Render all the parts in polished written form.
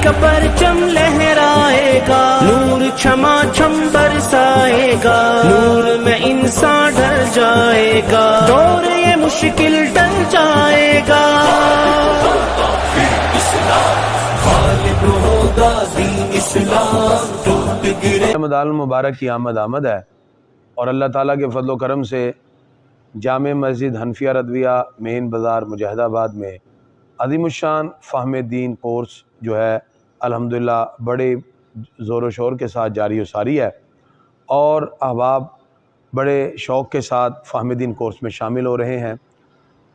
کا پرچم لہرائے گا، نور چھما چھم برسائے گا، نور میں انسان ڈر جائے گا، دور یہ مشکل ٹل جائے گا، غالب ہوگا دین اسلام، ٹوٹ گرے۔ رمضان المبارک کی آمد ہے اور اللہ تعالیٰ کے فضل و کرم سے جامع مسجد حنفیہ رضویہ مین بازار مجاہد آباد میں عظیم الشان فہم دین کورس جو ہے الحمدللہ بڑے زور و شور کے ساتھ جاری و ساری ہے، اور احباب بڑے شوق کے ساتھ فہم دین کورس میں شامل ہو رہے ہیں۔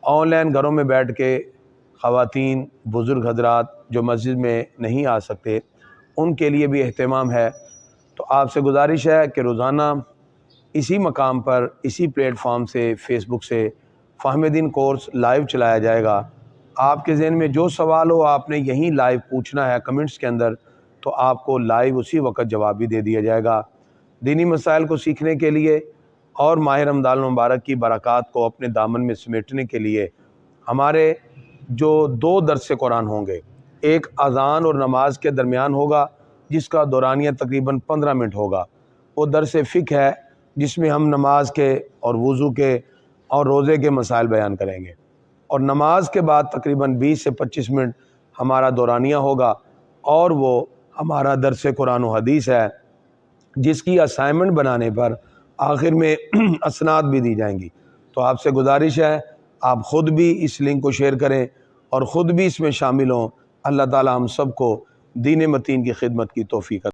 آن لائن گھروں میں بیٹھ کے خواتین، بزرگ حضرات جو مسجد میں نہیں آ سکتے ان کے لیے بھی اہتمام ہے، تو آپ سے گزارش ہے کہ روزانہ اسی مقام پر، اسی پلیٹ فارم سے، فیس بک سے فہم دین کورس لائیو چلایا جائے گا۔ آپ کے ذہن میں جو سوال ہو آپ نے یہیں لائیو پوچھنا ہے کمنٹس کے اندر، تو آپ کو لائیو اسی وقت جواب بھی دے دیا جائے گا۔ دینی مسائل کو سیکھنے کے لیے اور ماہ رمضان المبارک کی برکات کو اپنے دامن میں سمیٹنے کے لیے ہمارے جو 2 درس قرآن ہوں گے، ایک اذان اور نماز کے درمیان ہوگا جس کا دورانیہ تقریباً 15 منٹ ہوگا، وہ درس فقہ ہے جس میں ہم نماز کے اور وضو کے اور روزے کے مسائل بیان کریں گے، اور نماز کے بعد تقریباً 20 سے 25 منٹ ہمارا دورانیہ ہوگا، اور وہ ہمارا درس قرآن و حدیث ہے جس کی اسائنمنٹ بنانے پر آخر میں اسناد بھی دی جائیں گی۔ تو آپ سے گزارش ہے آپ خود بھی اس لنک کو شیئر کریں اور خود بھی اس میں شامل ہوں۔ اللہ تعالی ہم سب کو دین متین کی خدمت کی توفیق عطا